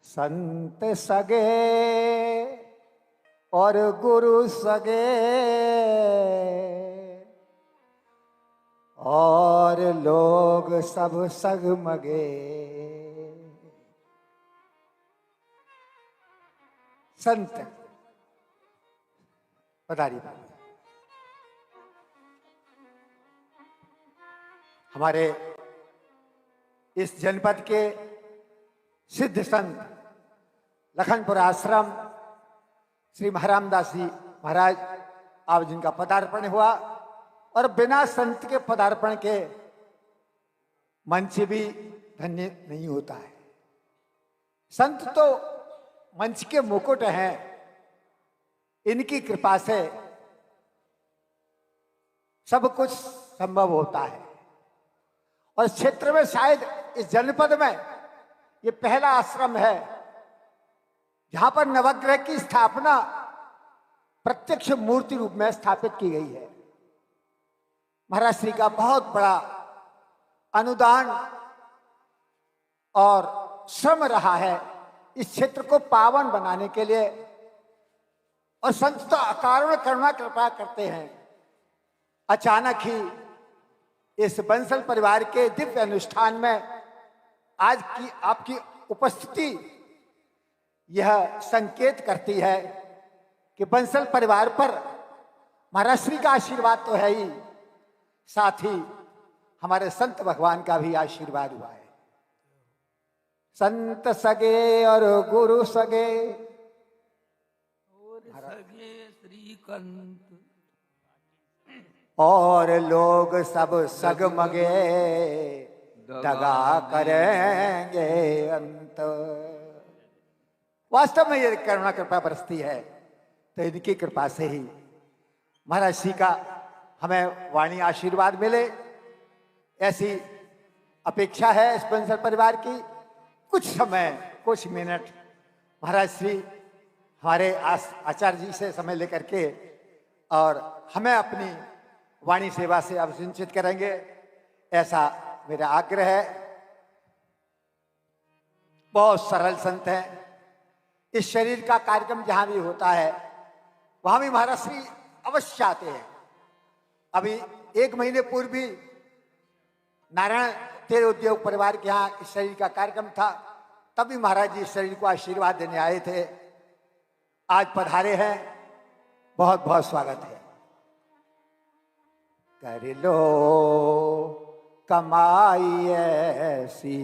संत सगे और गुरु सगे और लोग सब सगमगे। संत पधारी हमारे इस जनपद के सिद्ध संत लखनपुर आश्रम श्री महारामदास जी महाराज आप जिनका पदार्पण हुआ और बिना संत के पदार्पण के मंच भी धन्य नहीं होता है। संत तो मंच के मुकुट हैं, इनकी कृपा से सब कुछ संभव होता है। और इस क्षेत्र में शायद इस जनपद में ये पहला आश्रम है जहां पर नवग्रह की स्थापना प्रत्यक्ष मूर्ति रूप में स्थापित की गई है। महाराज श्री का बहुत बड़ा अनुदान और श्रम रहा है इस क्षेत्र को पावन बनाने के लिए। और संत तो अकारण करुणा कृपा करते हैं। अचानक ही इस बंसल परिवार के दिव्य अनुष्ठान में आज की आपकी उपस्थिति यह संकेत करती है कि बंसल परिवार पर महाराज श्री का आशीर्वाद तो है ही, साथ ही हमारे संत भगवान का भी आशीर्वाद हुआ है। संत सगे और गुरु सगे सगे श्रीकंत और लोग सब सगमगे दगा करेंगे अंत। वास्तव में ये करुणा कृपा बरसती है तो इनकी कृपा से ही महाराज श्री का हमें वाणी आशीर्वाद मिले, ऐसी अपेक्षा है इस बंसल परिवार की। कुछ समय कुछ मिनट महाराज श्री हमारे आचार्य जी से समय लेकर के और हमें अपनी वाणी सेवा से अभिसिंचित करेंगे, ऐसा मेरा आग्रह है। बहुत सरल संत हैं। इस शरीर का कार्यक्रम जहां भी होता है वहां भी महाराज श्री अवश्य आते हैं। अभी 1 महीने पूर्व भी नारायण तेल उद्योग परिवार के यहाँ इस शरीर का कार्यक्रम था, तभी महाराज जी इस शरीर को आशीर्वाद देने आए थे। आज पधारे हैं, बहुत बहुत स्वागत है। कर लो कमाई ऐसी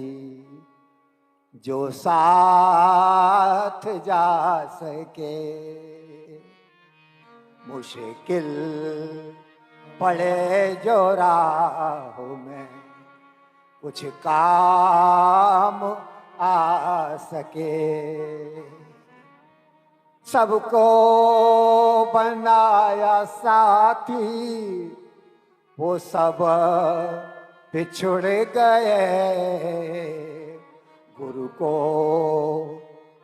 जो साथ जा सके, मुश्किल पड़े जो राह में कुछ काम आ सके। सबको बनाया साथी वो सब पिछुड़ गए, गुरु को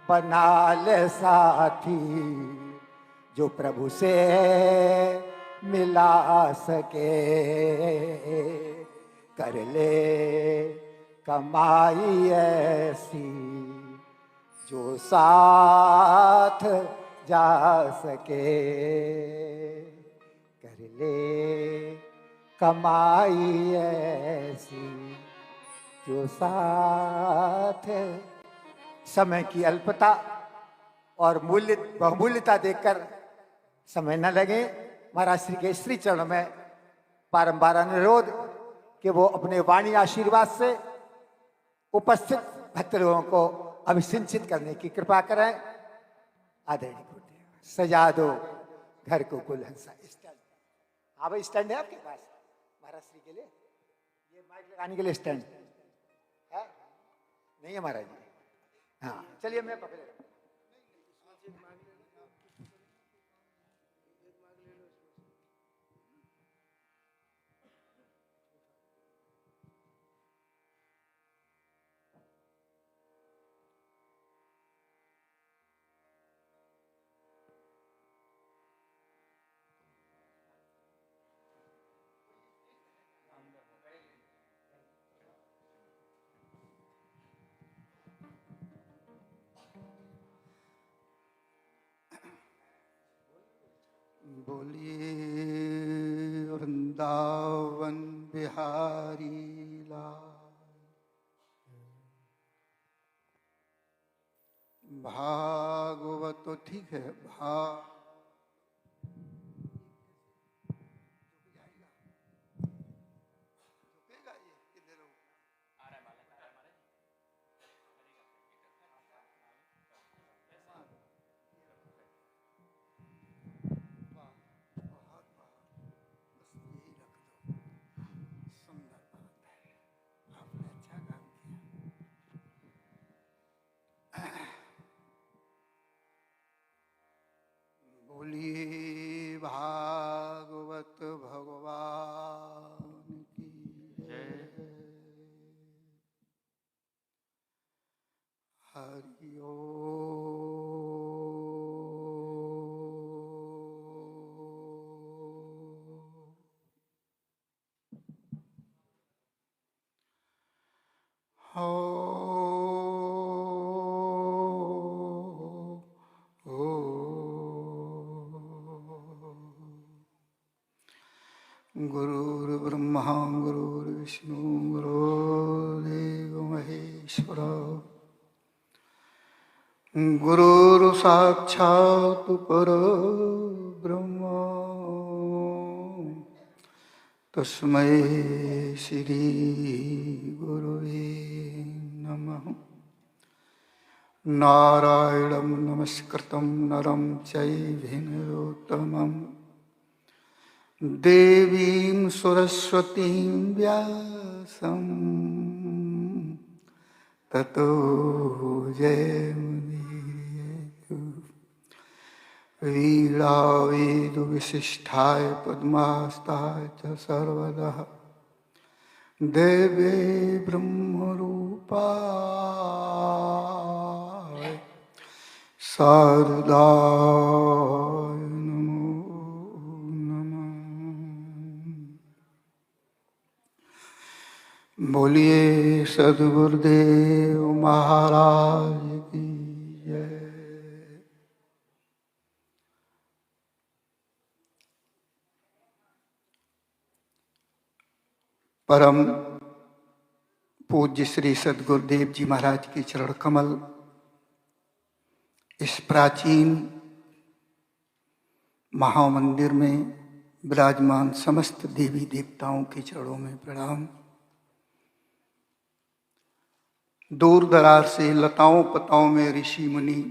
बना ले साथी जो प्रभु से मिला सके। कर ले कमाई ऐसी जो साथ जा सके, कर ले कमाई ऐसी जो साथ। समय की अल्पता और बहुमूल्यता देखकर समय न लगे, महाराज श्री के श्री चरण में बारंबार अनुरोध कि वो अपने वाणी आशीर्वाद से उपस्थित भक्त लोगों को अभिसिंचित करने की कृपा करें। आदरणीय गुरुदेव, सजा दो घर को गुलहंसा। स्टैंड, हाँ भाई स्टैंड है आपके पास महाराज श्री के लिए? ये माइक लगाने के लिए स्टैंड है? नहीं है महाराज जी? हाँ चलिए मैं पकड़ लेता हूं। बोलिए वृंदावन बिहारी लाल। भागवत तो ठीक है, बोलिए भागवत भगवान की जय। हरि गुरुर्ब्रह्मा गुरुर्विष्णु गुरुर्देव महेश्वर गुरुर् साक्षात् परब्रह्म तस्मै श्री गुरुवे नमः। नारायणं नमस्कृतं नरं चैव नरोत्तमं देवीं सरस्वतीं व्यासं ततो जयमुदीरयेत्। वीणावेदुविशिष्टाय पद्मास्ताय च सर्वदा देवे ब्रह्मरूपाय शारदाय नमो नमः। बोलिए सद्गुरुदेव महाराज की जय। परम पूज्य श्री सद्गुरुदेव जी महाराज के चरण कमल इस प्राचीन महामंदिर में विराजमान समस्त देवी देवताओं के चरणों में प्रणाम। दूर दराज से लताओं पताओं में ऋषि मुनि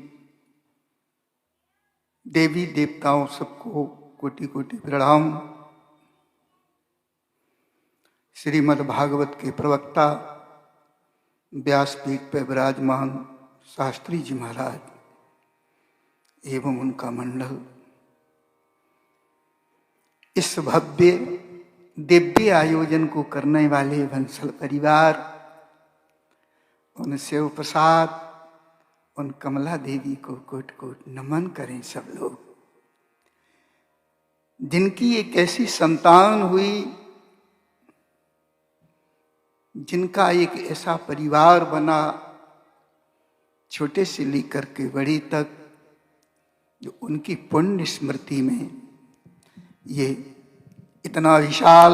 देवी देवताओं सबको कोटि कोटि प्रणाम। श्रीमद् भागवत के प्रवक्ता व्यासपीठ पर विराजमान शास्त्री जी महाराज एवं उनका मंडल, इस भव्य दिव्य आयोजन को करने वाले वंशल परिवार, उन शिव प्रसाद, उन कमला देवी को कोट कोट नमन करें सब लोग, जिनकी एक ऐसी संतान हुई, जिनका एक ऐसा परिवार बना, छोटे से लेकर के बड़ी तक, जो उनकी पुण्य स्मृति में ये इतना विशाल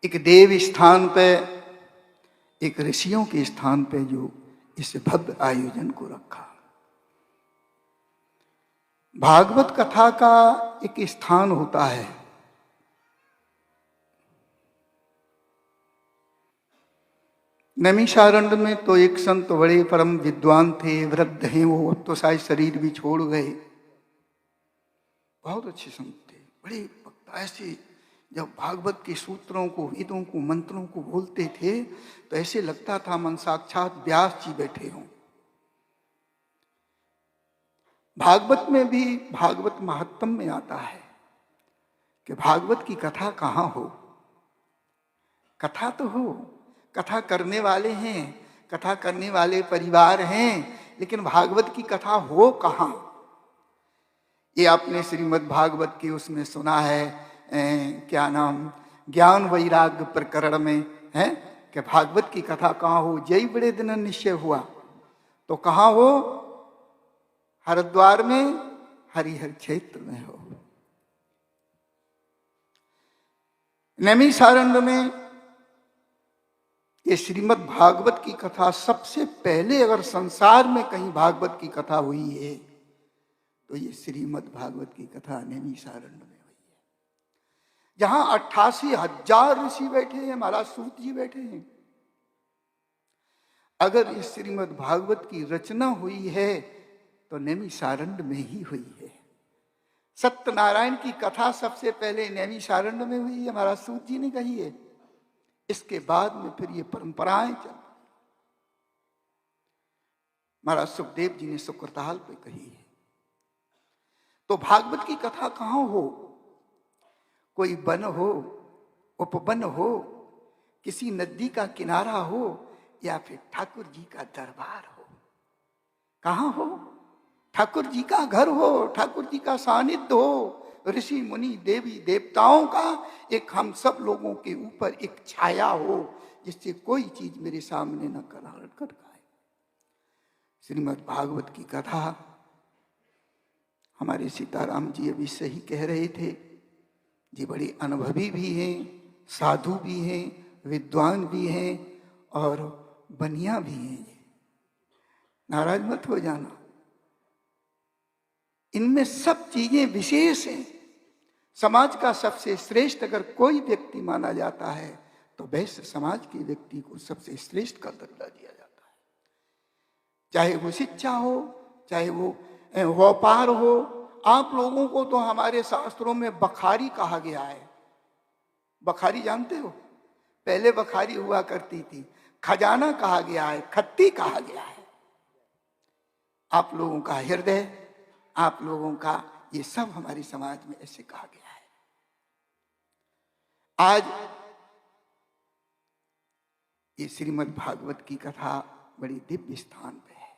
एक देव स्थान पे, एक ऋषियों के स्थान पे जो इस भव्य आयोजन को रखा। भागवत कथा का एक स्थान होता है, नैमिषारण्य में तो एक संत बड़े परम विद्वान थे, वृद्ध हैं वो, अब तो शायद शरीर भी छोड़ गए, बहुत अच्छे संत थे, बड़े वक्ता। ऐसे जब भागवत के सूत्रों को, वेदों को, मंत्रों को बोलते थे तो ऐसे लगता था मन साक्षात व्यास जी बैठे हों। भागवत में भी, भागवत महात्म में आता है कि भागवत की कथा कहाँ हो। कथा तो हो, कथा करने वाले हैं, कथा करने वाले परिवार हैं, लेकिन भागवत की कथा हो कहाँ। ये आपने श्रीमद् भागवत की उसमें सुना है, क्या नाम, ज्ञान वैराग्य प्रकरण में है कि भागवत की कथा कहाँ हो। जय बड़े दिन निश्चय हुआ तो कहाँ हो, हरिद्वार में हरिहर क्षेत्र में हो। नैमिषारण्य में ये श्रीमद् भागवत की कथा सबसे पहले अगर संसार में कहीं भागवत की कथा हुई है तो ये श्रीमद् भागवत की कथा नैमिषारण्य में हुई है, जहां 88,000 ऋषि बैठे हैं, महाराज सूत जी बैठे हैं। अगर इस श्रीमद् भागवत की रचना हुई है तो नैमिषारण्य में ही हुई है। सत्यनारायण की कथा सबसे पहले नैमिषारण्य में हुई है, महाराज सूत जी ने कही है। इसके बाद में फिर ये परंपराएं चल, महाराज सुखदेव जी ने सुक्रताल पे कही है। तो भागवत की कथा कहां हो, कोई वन हो, उपवन हो, किसी नदी का किनारा हो, या फिर ठाकुर जी का दरबार हो, कहां हो? ठाकुर जी का घर हो, ठाकुर जी का सानिध्य हो, ऋषि मुनि देवी देवताओं का एक हम सब लोगों के ऊपर एक छाया हो, जिससे कोई चीज मेरे सामने न कर खाए। श्रीमद् भागवत की कथा हमारे सीताराम जी अभी सही कह रहे थे, जी बड़े अनुभवी भी हैं, साधु भी हैं, विद्वान भी हैं और बनिया भी हैं। नाराज मत हो जाना, इनमें सब चीजें विशेष हैं। समाज का सबसे श्रेष्ठ अगर कोई व्यक्ति माना जाता है तो वैश्य समाज के व्यक्ति को सबसे श्रेष्ठ का दर्जा दिया जाता है। चाहे वो शिक्षा हो, चाहे वो व्यापार हो। आप लोगों को तो हमारे शास्त्रों में बखारी कहा गया है। बखारी जानते हो? पहले बखारी हुआ करती थी, खजाना कहा गया है, खत्ती कहा गया है। आप लोगों का हृदय, आप लोगों का ये सब हमारे समाज में ऐसे कहा गया है। आज ये श्रीमद् भागवत की कथा बड़ी दिव्य स्थान पे है।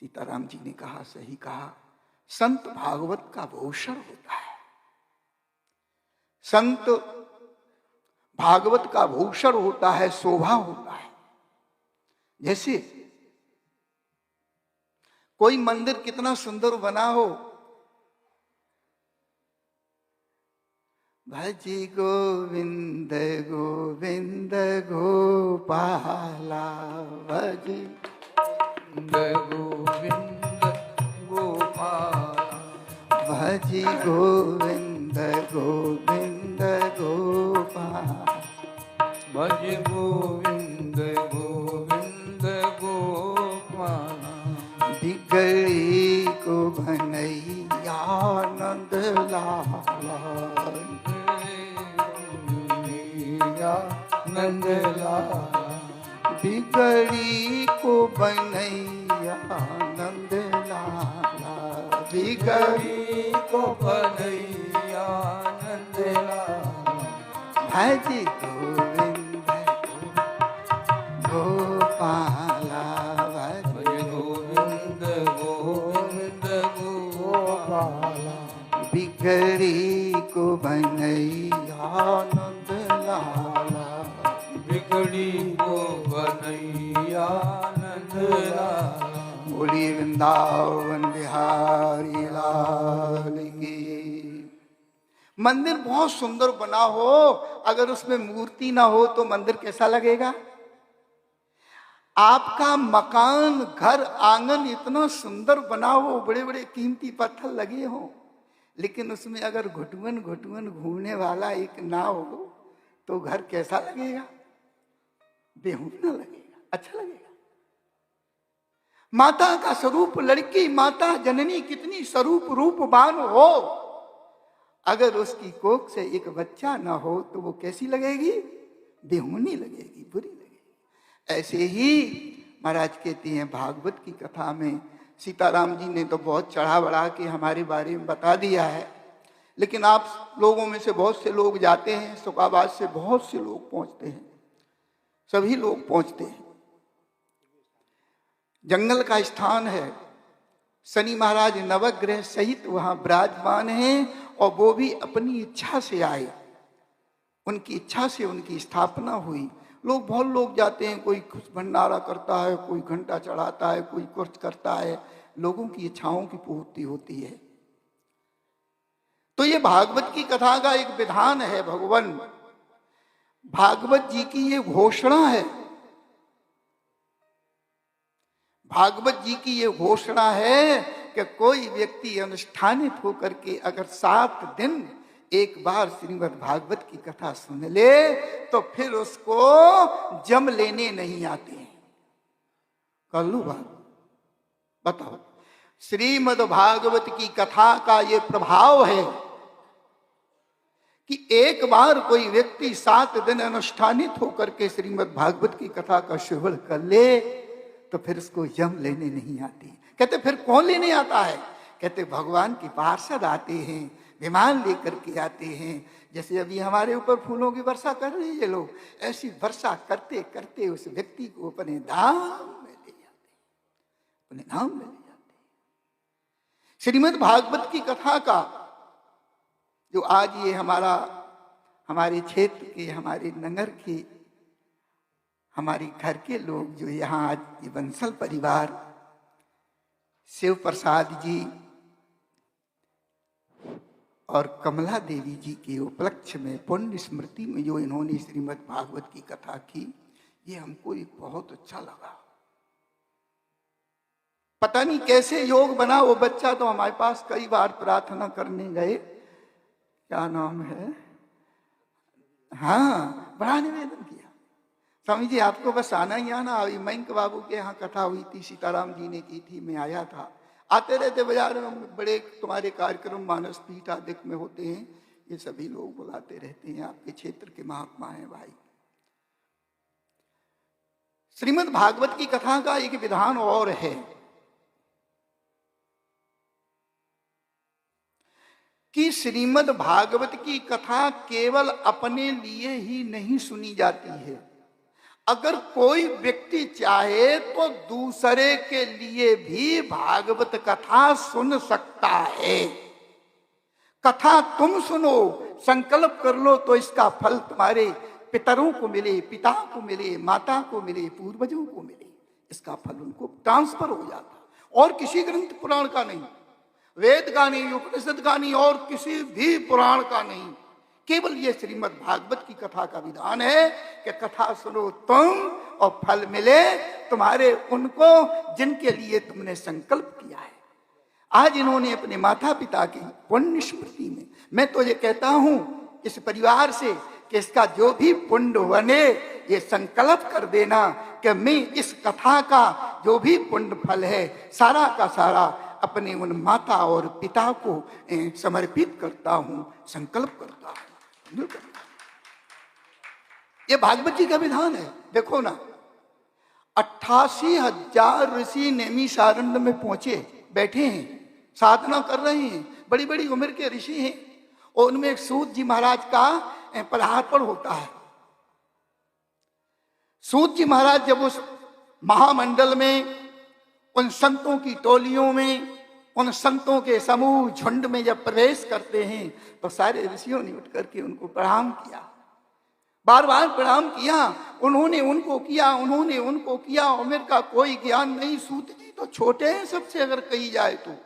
सीताराम जी ने कहा, सही कहा, संत भागवत का भूषण होता है। संत भागवत का भूषण होता है, शोभा होता है। जैसे कोई मंदिर कितना सुंदर बना हो, भजी गोविंद गोविंद गोपाला, भजी गोविंद गोपाल, भजी गोविंद गोविंद गोपाल, भज गोविंद गोविंद गोपाल। बिगड़ी को भनैया नंद लाला, नंदलाला, बिगड़ी को बनैया नंद लाला, बिगड़ी को बनैया नंदलाला। भज गोविंद गोपाला, भज गोविंद गोविंद गोपाला, बिगड़ी को बनैया नंद लाला, बिगड़ी को बनैया नंदलाला। बोली वृंदावन बिहारी लाल की। मंदिर बहुत सुंदर बना हो, अगर उसमें मूर्ति ना हो तो मंदिर कैसा लगेगा? आपका मकान, घर, आंगन इतना सुंदर बना हो, बड़े बड़े कीमती पत्थर लगे हो, लेकिन उसमें अगर घुटुअन घुटुअन घूमने वाला एक ना हो तो घर कैसा लगेगा? बेहूना लगेगा, अच्छा लगेगा। माता का स्वरूप लड़की, माता जननी कितनी स्वरूप रूपवान हो, अगर उसकी कोख से एक बच्चा ना हो तो वो कैसी लगेगी? बेहूनी लगेगी, बुरी लगेगी। ऐसे ही महाराज कहते हैं भागवत की कथा में, सीताराम जी ने तो बहुत चढ़ा बढ़ा के हमारे बारे में बता दिया है, लेकिन आप लोगों में से बहुत से लोग जाते हैं, सुखाबाद से बहुत से लोग पहुंचते हैं, सभी लोग पहुंचते हैं। जंगल का स्थान है, शनि महाराज नवग्रह सहित वहां विराजमान हैं, और वो भी अपनी इच्छा से आए, उनकी इच्छा से उनकी स्थापना हुई। लोग, बहुत लोग जाते हैं, कोई कुछ भंडारा करता है, कोई घंटा चढ़ाता है, कोई कुछ करता है, लोगों की इच्छाओं की पूर्ति होती है। तो ये भागवत की कथा का एक विधान है भगवान। भागवत जी की ये घोषणा है, भागवत जी की ये घोषणा है कि कोई व्यक्ति अनुष्ठानित होकर के अगर 7 दिन एक बार श्रीमद् भागवत की कथा सुन ले तो फिर उसको जम लेने नहीं आते हैं। कर लो बात, बताओ। श्रीमद् भागवत की कथा का ये प्रभाव है कि एक बार कोई व्यक्ति 7 दिन अनुष्ठानित होकर के श्रीमद् भागवत की कथा का श्रवण कर ले तो फिर उसको यम लेने नहीं आती। कहते फिर कौन लेने आता है? कहते भगवान के पार्षद आते हैं, विमान लेकर के आते हैं। जैसे अभी हमारे ऊपर फूलों की वर्षा कर रहे हैं ये लोग, ऐसी वर्षा करते करते उस व्यक्ति को अपने धाम में ले जाते हैं, अपने धाम में ले जाते हैं। श्रीमद् भागवत की कथा का जो आज ये हमारे क्षेत्र के, हमारे नगर के, हमारे घर के लोग जो यहाँ आज ये बंसल परिवार शिव प्रसाद जी और कमला देवी जी के उपलक्ष्य में पुण्य स्मृति में जो इन्होंने श्रीमद् भागवत की कथा की, ये हमको एक बहुत अच्छा लगा। पता नहीं कैसे योग बना। वो बच्चा तो हमारे पास कई बार प्रार्थना करने गए, क्या नाम है, हाँ, बड़ा निवेदन किया, स्वामी जी आपको बस आना ही आना। मयंक बाबू के यहाँ कथा हुई थी, सीताराम जी ने की थी, मैं आया था। आते रहते बाजार में, बड़े तुम्हारे कार्यक्रम मानस पीठ आदि में होते हैं, ये सभी लोग बुलाते रहते हैं, आपके क्षेत्र के महात्मा हैं भाई। श्रीमद् भागवत की कथा का एक विधान और है कि श्रीमद् भागवत की कथा केवल अपने लिए ही नहीं सुनी जाती है। अगर कोई व्यक्ति चाहे तो दूसरे के लिए भी भागवत कथा सुन सकता है। कथा तुम सुनो, संकल्प कर लो तो इसका फल तुम्हारे पितरों को मिले, पिता को मिले, माता को मिले, पूर्वजों को मिले, इसका फल उनको ट्रांसफर हो जाता। और किसी ग्रंथ पुराण का नहीं, वेद का नहीं, उपनिषद का नहीं, और किसी भी पुराण का नहीं, केवल ये श्रीमद् भागवत की कथा का विधान है कि कथा सुनो तुम और फल मिले तुम्हारे उनको जिनके लिए तुमने संकल्प किया है। आज इन्होंने अपने माता पिता की पुण्य स्मृति में, मैं तो ये कहता हूं इस परिवार से कि इसका जो भी पुण्य बने ये संकल्प कर देना कि मैं इस कथा का जो भी पुण्य फल है सारा का सारा अपने उन माता और पिता को समर्पित करता हूं, संकल्प करता हूं। ये भागवत जी का विधान है। देखो ना, 88,000 ऋषि नैमिषारण्य में पहुंचे, बैठे हैं, साधना कर रहे हैं, बड़ी बड़ी उम्र के ऋषि हैं, और उनमें एक सूत जी महाराज का पदार्पण होता है। सूत जी महाराज जब उस महामंडल में, उन संतों की टोलियों में, उन संतों के समूह झुंड में जब प्रवेश करते हैं तो सारे ऋषियों ने उठ करके उनको प्रणाम किया, बार बार प्रणाम किया। उन्होंने उनको किया, उन्होंने उनको किया। उम्र का कोई ज्ञान नहीं, सूत जी तो छोटे हैं सबसे अगर कही जाए तो।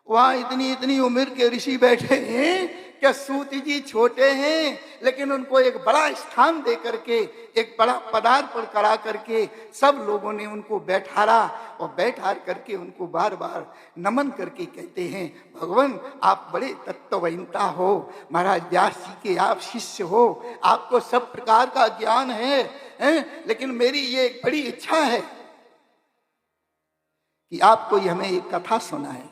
वहां इतनी इतनी उम्र के ऋषि बैठे हैं क्या सूत जी छोटे हैं, लेकिन उनको एक बड़ा स्थान दे करके, एक बड़ा पदार्पण करा करके सब लोगों ने उनको बैठारा, और बैठा करके उनको बार बार नमन करके कहते हैं, भगवान आप बड़े तत्ववेत्ता हो, महाराज व्यास जी के आप शिष्य हो, आपको सब प्रकार का ज्ञान है, लेकिन मेरी ये एक बड़ी इच्छा है कि आपको हमें एक कथा सुनाए।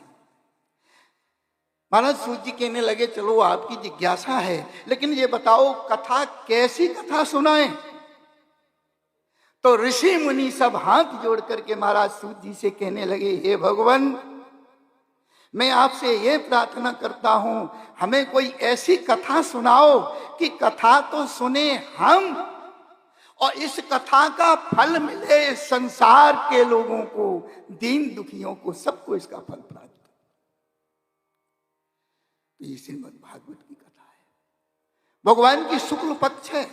महाराज सूत जी कहने लगे, चलो आपकी जिज्ञासा है, लेकिन ये बताओ कथा कैसी कथा सुनाएं। तो ऋषि मुनि सब हाथ जोड़ करके महाराज सूत जी से कहने लगे, हे भगवान मैं आपसे ये प्रार्थना करता हूं, हमें कोई ऐसी कथा सुनाओ कि कथा तो सुने हम और इस कथा का फल मिले संसार के लोगों को, दीन दुखियों को, सबको इसका फल प्राप्त। तो ये श्रीमद् भागवत की कथा है। भगवान की शुक्ल पक्ष है,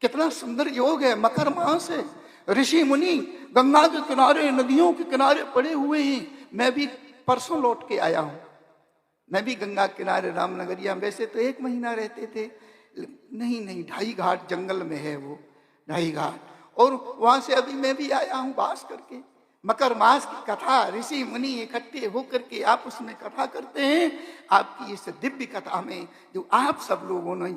कितना सुंदर योग है, मकर मास है, ऋषि मुनि गंगा के किनारे, नदियों के किनारे पड़े हुए हैं। मैं भी परसों लौट के आया हूं, मैं भी गंगा किनारे रामनगरिया, वैसे तो 1 महीना रहते थे, नहीं नहीं, 2.5 घाट जंगल में है वो, 2.5 घाट, और वहां से अभी मैं भी आया हूं बास करके। मकर मास की कथा, ऋषि मुनि इकट्ठे होकर के आप उसमें कथा करते हैं। आपकी इस दिव्य कथा में जो आप सब लोगों ने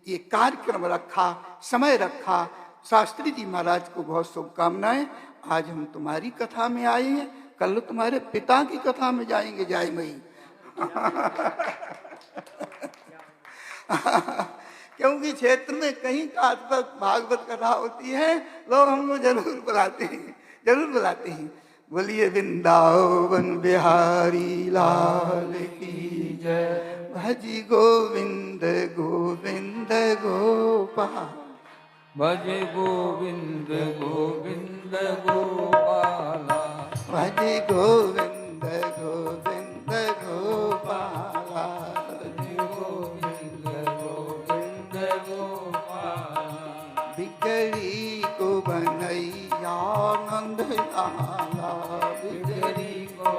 ये कार्यक्रम रखा, समय रखा, शास्त्री जी महाराज को बहुत शुभकामनाएं। आज हम तुम्हारी कथा में आए हैं, कल तुम्हारे पिता की कथा में जाएंगे, जय मई। क्योंकि क्षेत्र में कहीं का तक भागवत कथा होती है, लोग हमको जरूर बुलाते हैं, जरूर बुलाते हैं। बोलिए वृंदावन बिहारी लाल की जय, भजी गोविंद गोविंद गोपाल, भजे गोविंद गोविंद गोपाला, भजी गोविंद गोविंद गोपाला, भजे गोविंद गोविंद गोपाला, बिगड़ी को बनैया नंद लाला, बिगड़ी को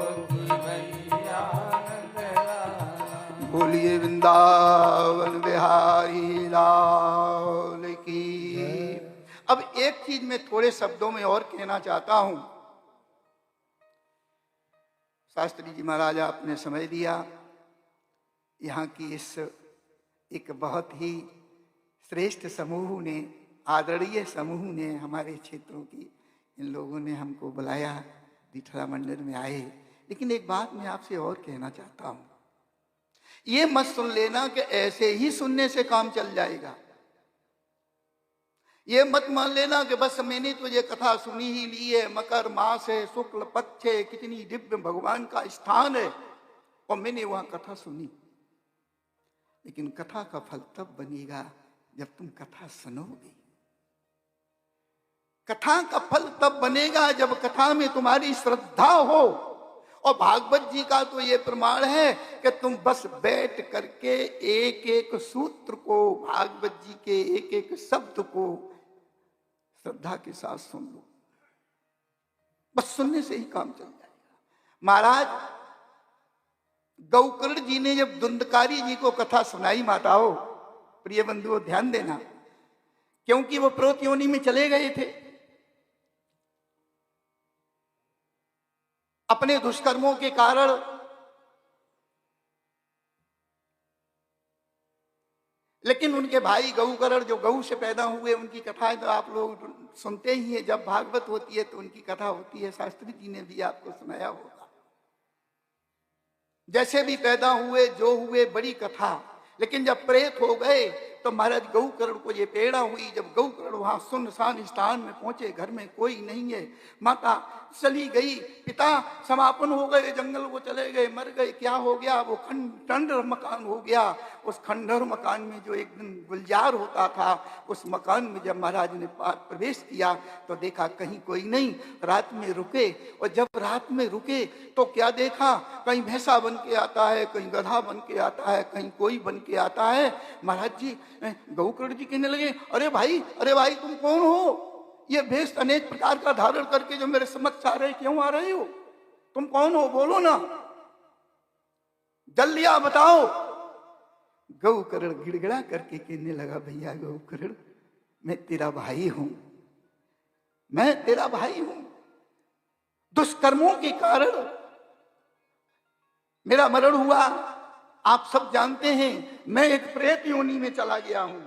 मैया नंद लाला। बोलिए वृंदावन बिहारी लाल की। अब एक चीज मैं थोड़े शब्दों में और कहना चाहता हूं। शास्त्री जी महाराज आपने समय दिया, यहाँ की इस एक बहुत ही श्रेष्ठ समूह ने, आदरणीय समूह ने, हमारे क्षेत्रों की इन लोगों ने हमको बुलाया, विठला मंदिर में आए। लेकिन एक बात मैं आपसे और कहना चाहता हूं, ये मत सुन लेना कि ऐसे ही सुनने से काम चल जाएगा। ये मत मान लेना कि बस मैंने तो ये कथा सुनी ही ली है, मकर मास है, शुक्ल पक्ष है, कितनी दिव्य भगवान का स्थान है, और मैंने वहां कथा सुनी। लेकिन कथा का फल तब बनेगा जब तुम कथा सुनोगे। कथा का फल तब बनेगा जब कथा में तुम्हारी श्रद्धा हो। और भागवत जी का तो ये प्रमाण है कि तुम बस बैठ करके एक एक सूत्र को, भागवत जी के एक एक शब्द को श्रद्धा के साथ सुन लो, बस सुनने से ही काम चल जाएगा। महाराज गौकर्ण जी ने जब धुंधकारी जी को कथा सुनाई, माताओं, प्रिय बंधुओं ध्यान देना, क्योंकि वो प्रोत योनि में चले गए थे, अपने दुष्कर्मों के कारण। लेकिन उनके भाई गौकर्ण जो गौ से पैदा हुए, उनकी कथाएं तो आप लोग सुनते ही हैं, जब भागवत होती है तो उनकी कथा होती है। शास्त्री जी ने भी आपको सुनाया होगा, जैसे भी पैदा हुए, जो हुए, बड़ी कथा। लेकिन जब प्रेत हो गए तो महाराज गौकर्ण को ये पीड़ा हुई। जब गौकर्ण वहां सुनसान स्थान में पहुंचे, घर में कोई नहीं है, माता चली गई, पिता समापन हो गए, जंगल को चले गए, मर गए। क्या हो गया? वो खंडर मकान हो गया। उस खंडर मकान में जो एक दिन गुलजार होता था, उस मकान में जब महाराज ने प्रवेश किया तो देखा कहीं कोई नहीं। रात में रुके, और जब रात में रुके तो क्या देखा? कहीं भैंसा बन के आता है, कहीं गधा बन के आता है, कहीं कोई बन के आता है। महाराज जी, गौकर्ण जी कहने लगे, अरे भाई तुम कौन हो? ये भेष अनेक प्रकार का धारण करके जो मेरे समक्ष आ रहे, क्यों आ रहे हो? तुम कौन हो? बोलो ना, जल्दी आ बताओ। गौकर्ण गिड़गिड़ा करके कहने लगा, भैया गौकर्ण, मैं तेरा भाई हूं, मैं तेरा भाई हूं। दुष्कर्मों के कारण मेरा मरण हुआ, आप सब जानते हैं। मैं एक प्रेत योनि में चला गया हूं।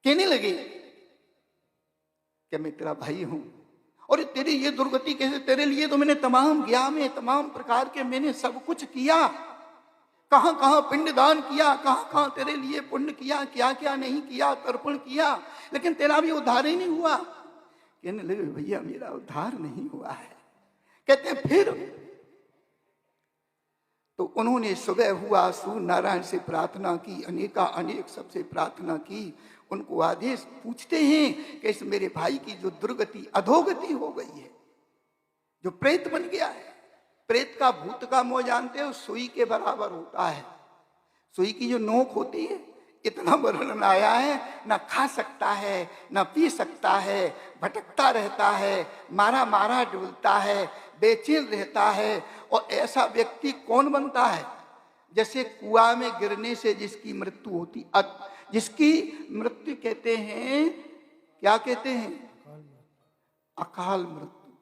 कहने लगे कि मैं तेरा भाई हूं, और तेरी ये दुर्गति कैसे? तेरे लिए तो मैंने तमाम ज्ञान में तमाम प्रकार के मैंने सब कुछ किया, कहां कहां पिंडदान किया, कहां कहां तेरे लिए पुण्य किया, क्या क्या नहीं किया, तर्पण किया, लेकिन तेरा भी उद्धार ही नहीं हुआ। कहने लगे, भैया मेरा उद्धार नहीं हुआ है। कहते फिर तो उन्होंने सुबह हुआ सूर्य नारायण से प्रार्थना की, अनेक सबसे प्रार्थना की। उनको आदेश पूछते हैं कि इस मेरे भाई की जो दुर्गति, अधोगति हो गई है, जो प्रेत बन गया है। प्रेत का भूत का मोह जानते हो, सुई के बराबर होता है। सुई की जो नोक होती है, इतना वर्णन आया है, ना खा सकता है, ना पी सकता है, भटकता रहता है, मारा मारा डुलता है, बेचैन रहता है। और ऐसा व्यक्ति कौन बनता है? जैसे कुआं में गिरने से जिसकी मृत्यु होती, जिसकी मृत्यु कहते हैं, क्या कहते हैं? अकाल मृत्यु।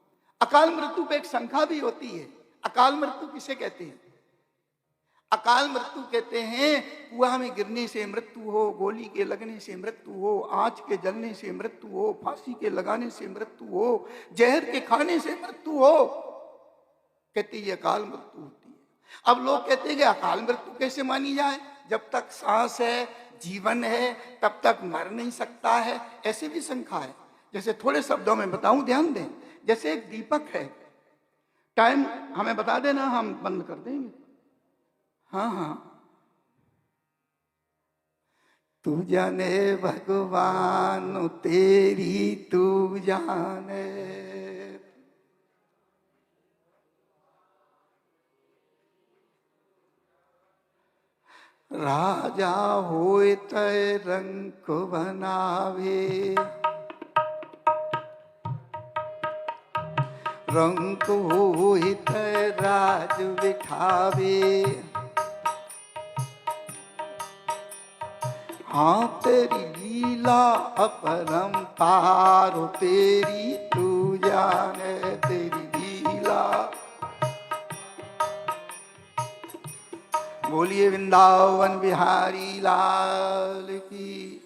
अकाल मृत्यु पे एक संख्या भी होती है। अकाल मृत्यु किसे कहते हैं? अकाल मृत्यु कहते हैं कुआं में गिरने से मृत्यु हो, गोली के लगने से मृत्यु हो, आंच के जलने से मृत्यु हो, फांसी के लगाने से मृत्यु हो, जहर के खाने से मृत्यु हो, कहते ये अकाल मृत्यु होती है। अब लोग कहते हैं कि अकाल मृत्यु कैसे मानी जाए? जब तक सांस है, जीवन है, तब तक मर नहीं सकता है, ऐसे भी शंका है। जैसे थोड़े शब्दों में बताऊं, ध्यान दें। जैसे एक दीपक है, टाइम हमें बता देना, हम बंद कर देंगे। हाँ हाँ। तू जाने भगवान तेरी तू जाने, राजा होए तय रंग बनावे, रंग होए तय राज बिठावे। हाँ तेरी लीला अपरंपार, तेरी तू जाने तेरी लीला। बोलिए वृंदावन बिहारी लाल की।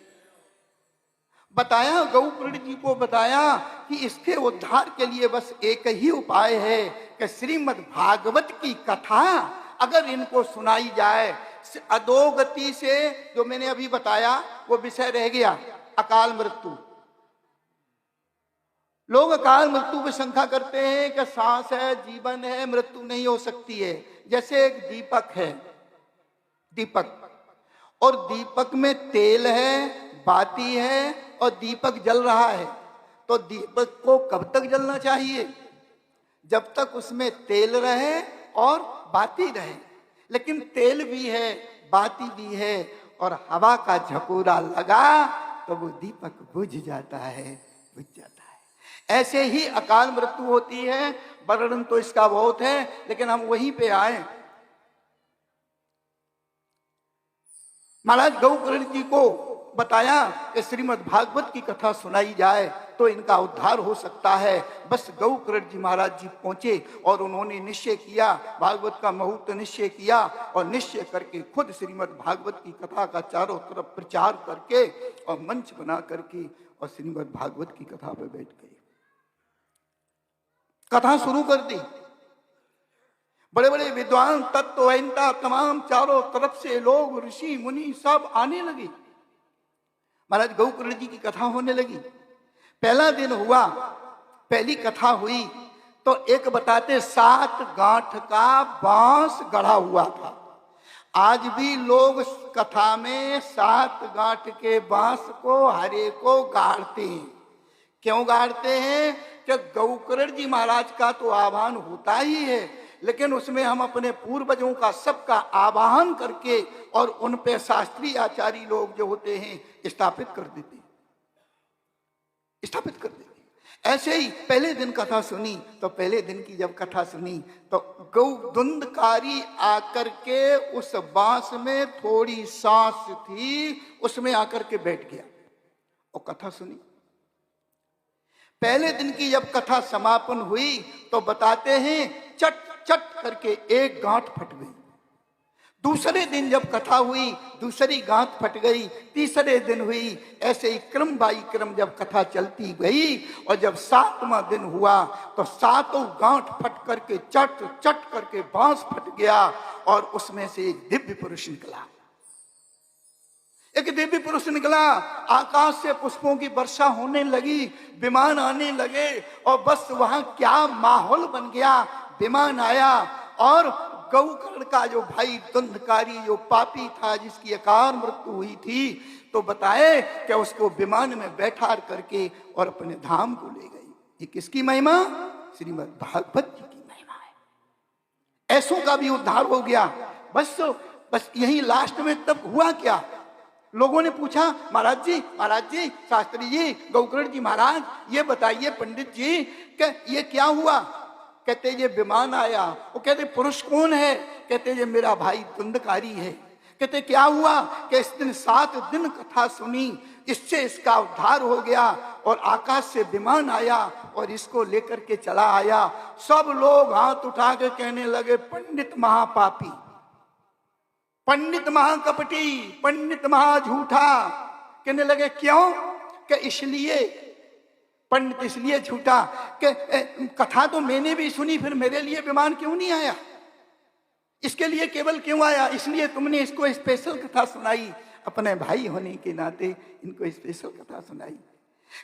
बताया, गौप्रण जी को बताया कि इसके उद्धार के लिए बस एक ही उपाय है कि श्रीमद् भागवत की कथा अगर इनको सुनाई जाए, अधोगति से, जो मैंने अभी बताया वो विषय रह गया, अकाल मृत्यु। लोग अकाल मृत्यु की शंका करते हैं कि सांस है, जीवन है, मृत्यु नहीं हो सकती है। जैसे एक दीपक है, दीपक, और दीपक में तेल है, बाती है, और दीपक जल रहा है, तो दीपक को कब तक जलना चाहिए? जब तक उसमें तेल रहे और बाती रहे। लेकिन तेल भी है, बाती भी है, और हवा का झकोरा लगा तो वो दीपक बुझ जाता है, बुझ जाता है। ऐसे ही अकाल मृत्यु होती है। वर्णन तो इसका बहुत है, लेकिन हम वहीं पे आए। महाराज गौकर्ण जी को बताया कि श्रीमद् भागवत की कथा सुनाई जाए तो इनका उद्धार हो सकता है। बस गौकर्ण जी महाराज जी पहुंचे और उन्होंने निश्चय किया, भागवत का मुहूर्त निश्चय किया, और निश्चय करके खुद श्रीमद् भागवत की कथा का चारों तरफ प्रचार करके और मंच बना करके और श्रीमद् भागवत की कथा पर बैठ गए, कथा शुरू कर दी। बड़े बड़े विद्वान, तत्ववेत्ता, तमाम चारों तरफ से लोग, ऋषि मुनि सब आने लगे। महाराज गौकर्ण जी की कथा होने लगी। पहला दिन हुआ, पहली कथा हुई तो एक बताते 7 गांठ का बांस गढ़ा हुआ था। आज भी लोग कथा में 7 गांठ के बांस को, हरे को गाड़ते हैं। क्यों गाड़ते हैं? कि गौकर्ण जी महाराज का तो आह्वान होता ही है, लेकिन उसमें हम अपने पूर्वजों का सबका आवाहन करके और उन पे शास्त्रीय आचार्य लोग जो होते हैं स्थापित कर देते, स्थापित कर देते। ऐसे ही पहले दिन कथा सुनी तो पहले दिन की जब कथा सुनी तो गौदुंदकारी आकर के उस बांस में थोड़ी सांस थी, उसमें आकर के बैठ गया और कथा सुनी। पहले दिन की जब कथा समापन हुई तो बताते हैं चट चट करके एक गांठ फट गई। दूसरे दिन जब कथा हुई दूसरी गांठ फट गई, तीसरे दिन हुई, ऐसे ही क्रम बाई क्रम जब कथा चलती गई और जब 7वां दिन हुआ तो 7 गांठ फट करके चट चट करके बांस फट गया और उसमें से एक दिव्य पुरुष निकला। एक दिव्य पुरुष निकला, आकाश से पुष्पों की वर्षा होने लगी, विमान आने लगे और बस वहां क्या माहौल बन गया। विमान आया और गौकर्ण का जो भाई दुंदकारी, जो पापी था, जिसकी अकाल मृत्यु हुई थी, तो बताए कि उसको विमान में बैठा करके और अपने धाम को ले गई। ये किसकी महिमा? श्रीमद् भागवत जी की महिमा है। ऐसों का भी उद्धार हो गया। बस यही लास्ट में तब हुआ क्या लोगों ने पूछा, महाराज जी, शास्त्री जी, गौकर्ण जी महाराज, ये बताइए पंडित जी कि ये क्या हुआ? कहते ये विमान आया। वो कहते पुरुष कौन है? कहते ये मेरा भाई धुंधकारी है। कहते क्या हुआ? कि इस दिन 7 दिन कथा सुनी, इससे इसका उद्धार हो गया और आकाश से विमान आया और इसको लेकर के चला आया। सब लोग हाथ उठा के कहने लगे पंडित महापापी, पंडित महाकपटी, पंडित महाझूठा। कहने लगे क्यों? कि इसलिए पंडित इसलिए झूठा कि कथा तो मैंने भी सुनी, फिर मेरे लिए विमान क्यों नहीं आया? इसके लिए केवल क्यों आया? इसलिए तुमने इसको स्पेशल कथा सुनाई, अपने भाई होने के नाते इनको स्पेशल कथा सुनाई।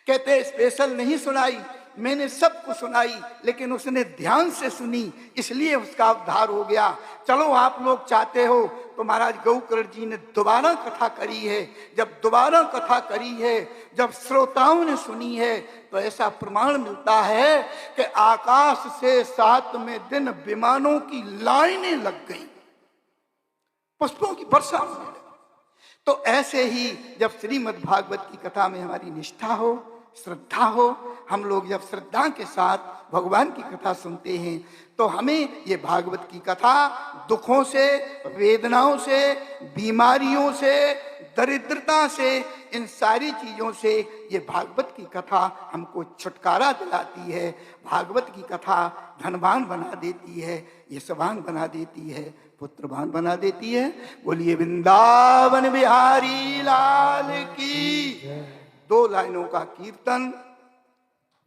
कहते स्पेशल नहीं सुनाई, मैंने सबको सुनाई, लेकिन उसने ध्यान से सुनी, इसलिए उसका उद्धार हो गया। चलो आप लोग चाहते हो तो महाराज गौकर्ण जी ने दोबारा कथा करी है। जब दोबारा कथा करी है, जब श्रोताओं ने सुनी है, तो ऐसा प्रमाण मिलता है कि आकाश से 7वें दिन विमानों की लाइनें लग गई, पुष्पों की वर्षा होने लगी। तो ऐसे ही जब श्रीमद् भागवत की कथा में हमारी निष्ठा हो, श्रद्धा हो, हम लोग जब श्रद्धा के साथ भगवान की कथा सुनते हैं, तो हमें ये भागवत की कथा दुखों से, वेदनाओं से, बीमारियों से, दरिद्रता से, इन सारी चीजों से ये भागवत की कथा हमको छुटकारा दिलाती है। भागवत की कथा धनवान बना देती है, यशवान बना देती है, पुत्रवान बना देती है। बोलिए वृंदावन बिहारी लाल की। 2 लाइनों का कीर्तन,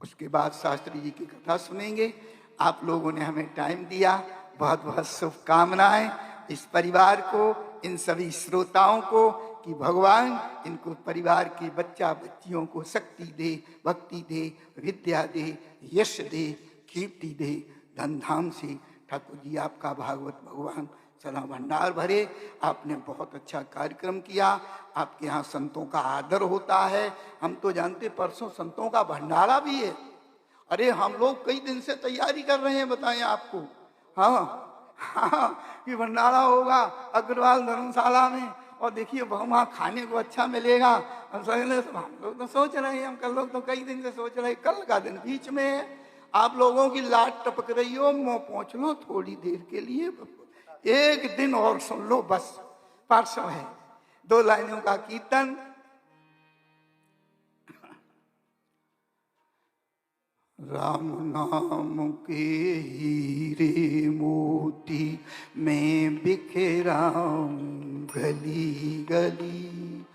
उसके बाद शास्त्री जी की कथा सुनेंगे। आप लोगों ने हमें टाइम दिया, बहुत बहुत शुभकामनाएं इस परिवार को, इन सभी श्रोताओं को, कि भगवान इनको परिवार के बच्चा बच्चियों को शक्ति दे, भक्ति दे, विद्या दे, यश दे, कीर्ति दे, धन धाम से। ठाकुर जी आपका भागवत भगवान सदा भंडार भरे। आपने बहुत अच्छा कार्यक्रम किया। आपके यहाँ संतों का आदर होता है। हम तो जानते परसों संतों का भंडारा भी है। अरे हम लोग कई दिन से तैयारी कर रहे हैं, बताएं आपको। हाँ कि भंडारा होगा अग्रवाल धर्मशाला में, और देखिए वहाँ खाने को अच्छा मिलेगा। हम लोग तो सोच रहे हैं, हम कल लोग तो कई दिन से सोच रहे हैं, कल का दिन बीच में है। आप लोगों की लाट टपक रही हो, मुँह पहुँच लो थोड़ी देर के लिए, 1 दिन और सुन लो बस। परसों है 2 लाइनों का कीर्तन। राम नाम के हीरे मोती मैं बिखराऊं गली गली,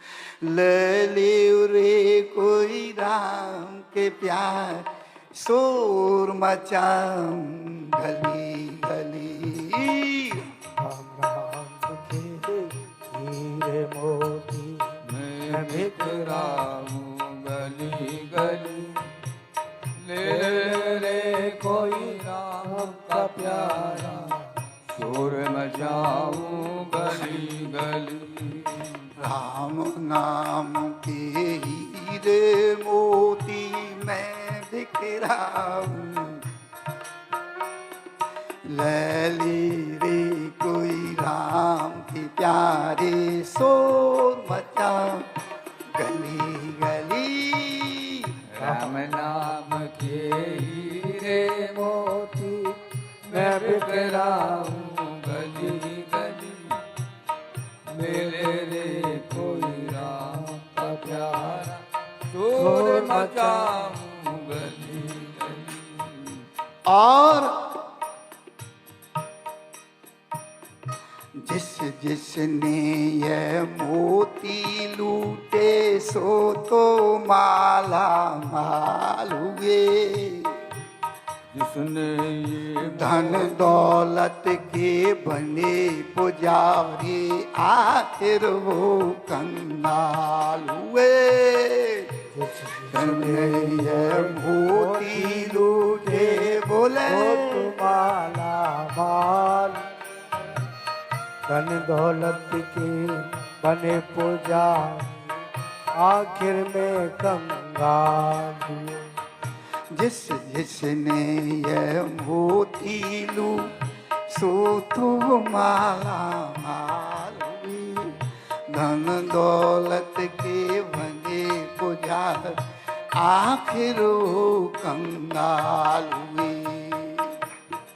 ले ले रे कोई राम के प्यार शोर मचाऊं गली गली। राम के हीरे मोती मैं बिखराऊं गली गली, ले रे कोई राम का प्यारा शोर मचाऊं गली गली। राम नाम के हीरे मोती मैं बिखराऊं, लैली रे कोई राम के प्यारे शोर मचाऊं गली गली। राम नाम के हीरे मोती मैं बिखराऊं गली गली, मेरे रे कोई राम का प्यारा शोर मचाऊं गली गली। और जिसने ये मोती लूटे सो तो माला माल हुए, जिसने ये धन दौलत के बने पुजारी आखिर वो कंगाल हुए। जिसने ये मोती लूटे बोले माला माल, धन दौलत के बने पूजा आखिर में कंगाल हुए। जिसने ये मोती लू सो तो माला माल हुई, धन दौलत के बने पुजार, आखिर वो कंगाल हुए।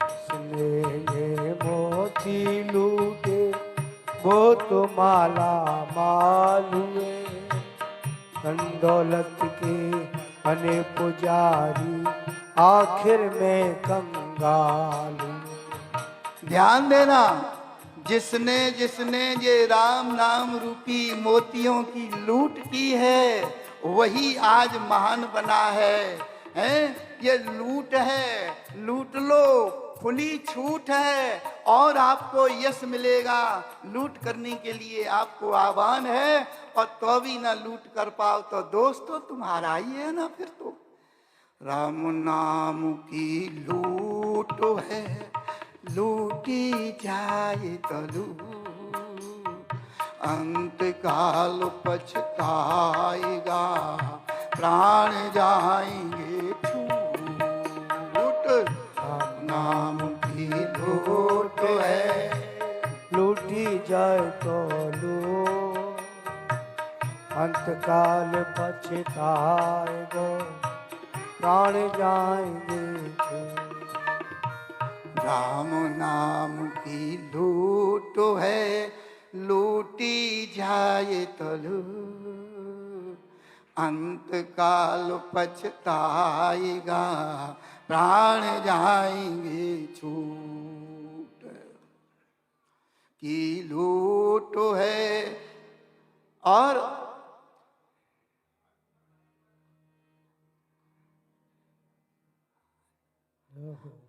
इसने ये मोती लूटे वो तो माला माल हुए, धन दौलत के बने पुजारी आखिर में कंगाल हुए। ध्यान देना, जिसने जिसने ये राम नाम रूपी मोतियों की लूट की है वही आज महान बना है? ये लूट है, लूट लो, खुली छूट है और आपको यश मिलेगा। लूट करने के लिए आपको आह्वान है और तो भी ना लूट कर पाओ तो दोस्तों तुम्हारा ही है ना फिर तो। राम नाम की लूट है, लूटी जाए तो लूट, अंत काल पछताएगा, प्राण जाएंगे छूट। नाम की लूट है, लूटी जाए तो लो, अंतकाल पछताएगा, प्राण जाएंगे छूट। राम नाम की लूट है, लूटी जाए तो लूट, अंत काल पछताएगा, प्राण जाएंगे छूट। की लूट है और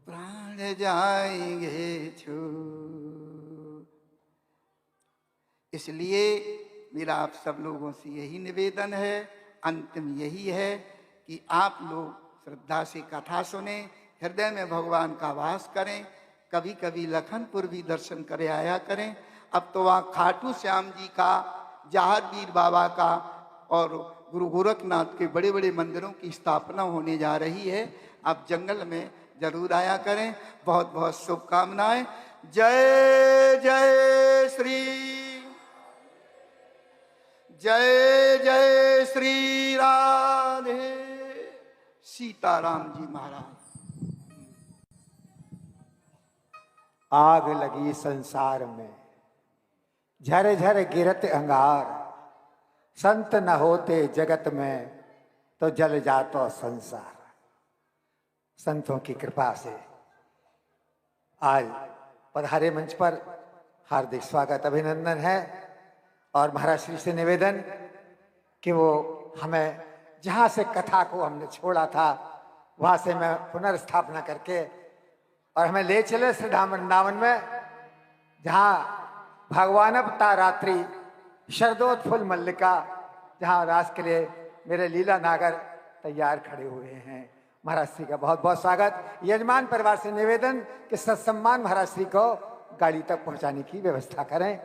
प्राण जाएंगे छूट। इसलिए मेरा आप सब लोगों से यही निवेदन है, अंतिम यही है कि आप लोग श्रद्धा से कथा सुने, हृदय में भगवान का वास करें। कभी कभी लखनपुर भी दर्शन करे आया करें। अब तो वहाँ खाटू श्याम जी का, जहांगीर बाबा का और गुरु गोरखनाथ के बड़े बड़े मंदिरों की स्थापना होने जा रही है। आप जंगल में जरूर आया करें। बहुत बहुत शुभकामनाएं। जय जय श्री, जय जय श्री राधे सीताराम जी महाराज। आग लगी संसार में, झर झर गिरत अंगार, संत न होते जगत में तो जल जातो संसार। संतों की कृपा से आज पधारे मंच पर हार्दिक स्वागत अभिनंदन है और महाराज श्री से निवेदन कि वो हमें जहाँ से कथा को हमने छोड़ा था वहाँ से मैं पुनर्स्थापना करके और हमें ले चले श्री धाम वृंदावन में, जहाँ भगवान अवतार रात्रि शरदोत्फुल्ल मल्लिका, जहाँ रास के लिए मेरे लीला नागर तैयार खड़े हुए हैं। महाराज श्री का बहुत बहुत स्वागत। यजमान परिवार से निवेदन कि सत्सम्मान महाराज श्री को गाड़ी तक पहुंचाने की व्यवस्था करें।